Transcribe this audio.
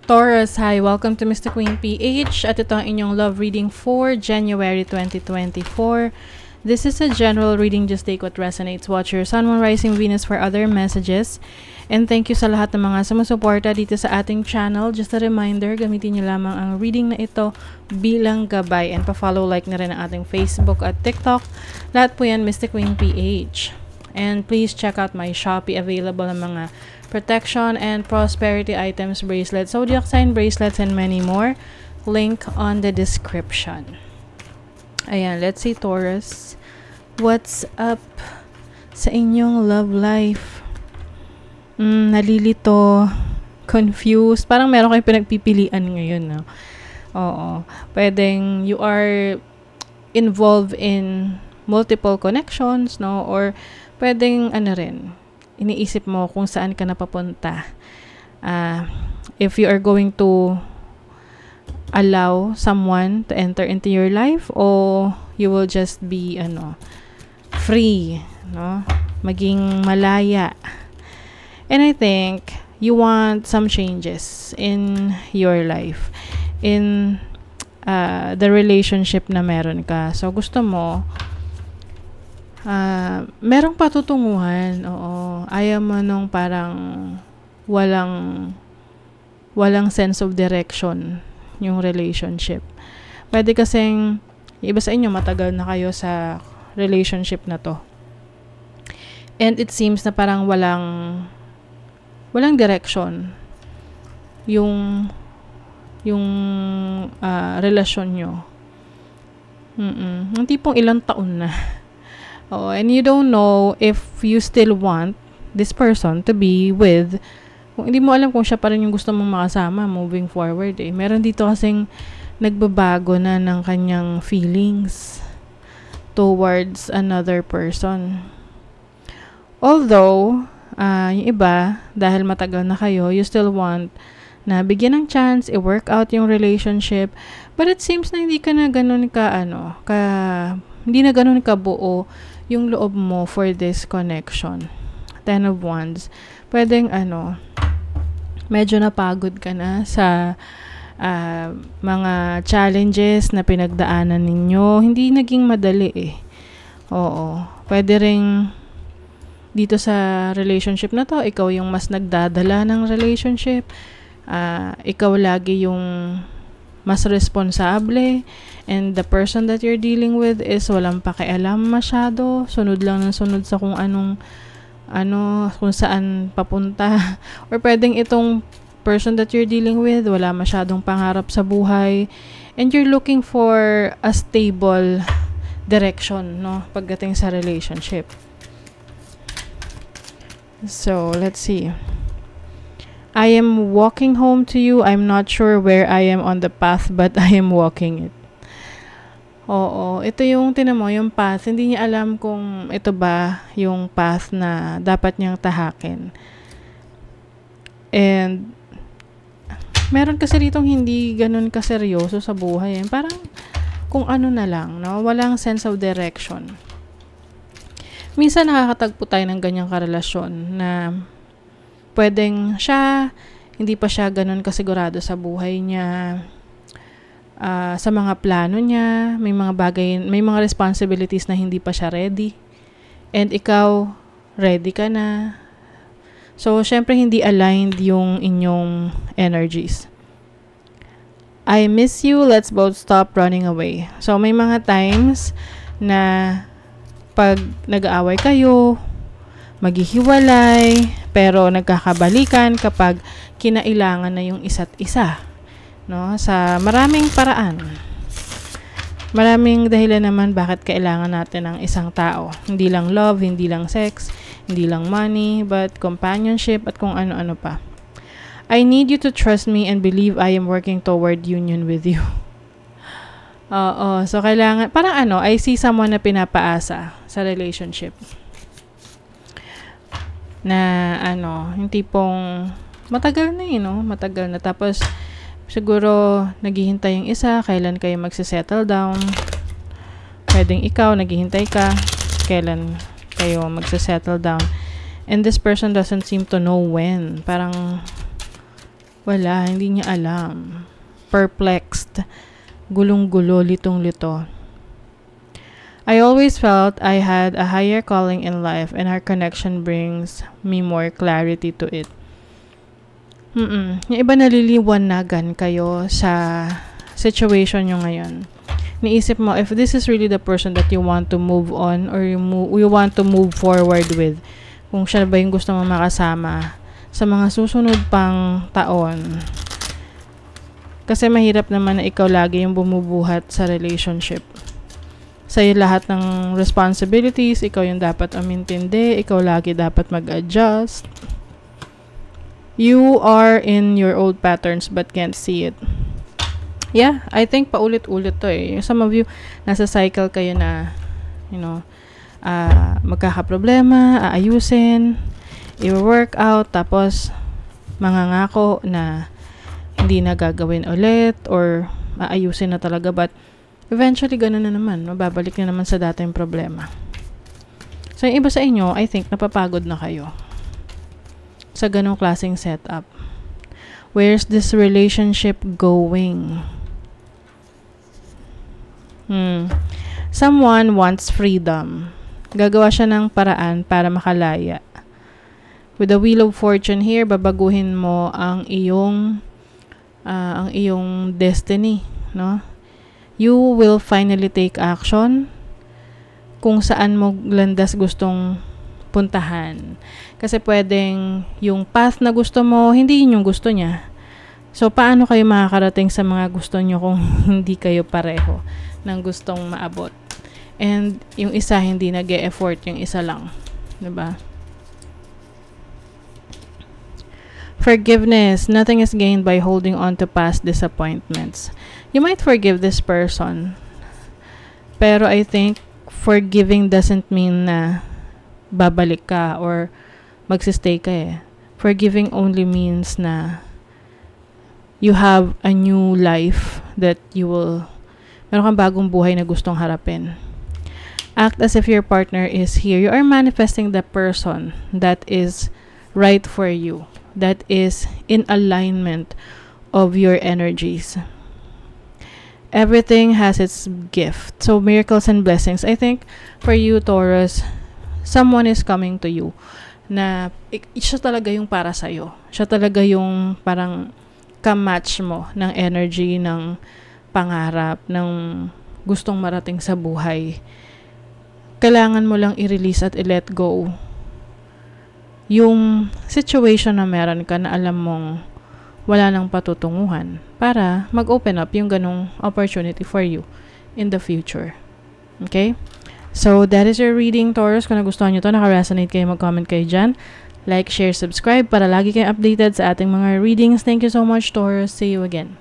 Taurus, hi! Welcome to Mr. Queen PH at ito ang inyong love reading for January 2024. This is a general reading, just take what resonates. Watch your Sun, Moon, Rising, Venus for other messages. And thank you sa lahat ng mga sumusuporta dito sa ating channel. Just a reminder, gamitin nyo lamang ang reading na ito bilang gabay. And pa-follow, like na rin ang ating Facebook at TikTok. Lahat po yan, Mr. Queen PH. And please check out my Shopee, available ng mga protection and prosperity items, bracelets, zodiac sign bracelets, and many more. Link on the description. Ayan, let's see, Taurus. What's up sa inyong love life? Nalilito, confused. Parang meron kayong pinagpipilian ngayon, no? Oo. Pwedeng you are involved in multiple connections, no? Or pwedeng ano rin, iniisip mo kung saan ka napapunta. If you are going to allow someone to enter into your life, or you will just be free, no? Maging malaya. And I think you want some changes in your life, in the relationship na meron ka. So gusto mo merong patutunguhan, oo. Ayaw mo nung parang walang sense of direction yung relationship. Pwede kasing iba sa inyo, matagal na kayo sa relationship na to. And it seems na parang walang direction yung relasyon nyo. Yung tipong ilang taon na. Oh, and you don't know if you still want this person to be with. Kung hindi mo alam kung siya pa rin yung gusto mong makasama moving forward, eh. Meron dito kasing nagbabago na ng kanyang feelings towards another person. Although, yung iba, dahil matagal na kayo, you still want na bigyan ng chance, i-work out yung relationship. But it seems na hindi ka na ganun hindi na ganun kabuo yung loob mo for this connection. 10 of Wands. Pwedeng medyo napagod ka na sa mga challenges na pinagdaanan ninyo. Hindi naging madali eh. Oo. Pwede ring dito sa relationship na to, ikaw yung mas nagdadala ng relationship. Ikaw lagi yung mas responsable, and the person that you're dealing with is walang pakialam masyado, sunod lang ng sunod sa kung saan papunta. Or pwedeng itong person that you're dealing with wala masyadong pangarap sa buhay, and you're looking for a stable direction, no, pagdating sa relationship. So let's see. I am walking home to you. I'm not sure where I am on the path, but I am walking it. Oo, ito yung tinamo, yung path. Hindi niya alam kung ito ba yung path na dapat niyang tahakin. And meron kasi ditong hindi ganun kaseryoso sa buhay. Parang kung ano na lang, no? Walang sense of direction. Minsan nakakatagpo tayo ng ganyang karelasyon na pwedeng hindi pa siya ganun kasigurado sa buhay niya, sa mga plano niya, may mga responsibilities na hindi pa siya ready. And ikaw, ready ka na. So, syempre hindi aligned yung inyong energies. I miss you, let's both stop running away. So, may mga times na pag nag-aaway kayo, maghihiwalay, pero nagkakabalikan kapag kinailangan na yung isa't isa, no? Sa maraming paraan. Maraming dahilan naman bakit kailangan natin ng isang tao. Hindi lang love, hindi lang sex, hindi lang money, but companionship at kung ano-ano pa. I need you to trust me and believe I am working toward union with you. Oo, so kailangan, parang I see someone na pinapaasa sa relationship. Na yung tipong matagal na no? Matagal na. Tapos siguro naghihintay yung isa, kailan kayo magse-settle down. Pwedeng ikaw naghihintay ka, kailan kayo magse-settle down. And this person doesn't seem to know when. Parang Wala, hindi niya alam. Perplexed. Gulong-gulo, litong-lito. I always felt I had a higher calling in life and our connection brings me more clarity to it. Yung iba naliliwanagan kayo sa situation nyo ngayon. Niisip mo, if this is really the person that you want to move on or you want to move forward with, kung siya ba yung gusto mo makasama sa mga susunod pang taon. Kasi mahirap naman na ikaw lagi yung bumubuhat sa relationship. Sa'yo lahat ng responsibilities, ikaw yung dapat umintindi, ikaw lagi dapat mag-adjust. You are in your old patterns but can't see it. Yeah, I think paulit-ulit to eh. Some of you, nasa cycle kayo na, magkakaproblema, aayusin, i-work out, tapos mangangako na hindi na gagawin ulit or aayusin na talaga, but eventually ganun na naman, mababalik na naman sa dating problema. So yung iba sa inyo, I think napapagod na kayo sa ganong klaseng setup. Where's this relationship going? Someone wants freedom. Gagawa siya ng paraan para makalaya. With the Wheel of Fortune here, babaguhin mo ang iyong destiny, no? You will finally take action kung saan mo landas gustong puntahan. Kasi pwedeng yung path na gusto mo, hindi yun yung gusto niya. So, paano kayo makakarating sa mga gusto nyo kung hindi kayo pareho ng gustong maabot? And yung isa hindi nag-e-effort, yung isa lang. Diba? Forgiveness. Nothing is gained by holding on to past disappointments. You might forgive this person. Pero I think forgiving doesn't mean na babalik ka or magsistay ka eh. Forgiving only means na you have a new life that meron kang bagong buhay na gustong harapin. Act as if your partner is here. You are manifesting the person that is right for you, that is in alignment of your energies. Everything has its gift. So, miracles and blessings. I think, for you, Taurus, someone is coming to you na siya talaga yung para sa'yo. Siya talaga yung parang ka-match mo ng energy, ng pangarap, ng gustong marating sa buhay. Kailangan mo lang i-release at i-let go yung situation na meron ka na alam mong wala nang patutunguhan para mag-open up yung ganong opportunity for you in the future. Okay? So, that is your reading, Taurus. Kung nagustuhan nyo to, naka-resonate kayo, mag-comment kayo dyan. Like, share, subscribe para lagi kayong updated sa ating mga readings. Thank you so much, Taurus. See you again.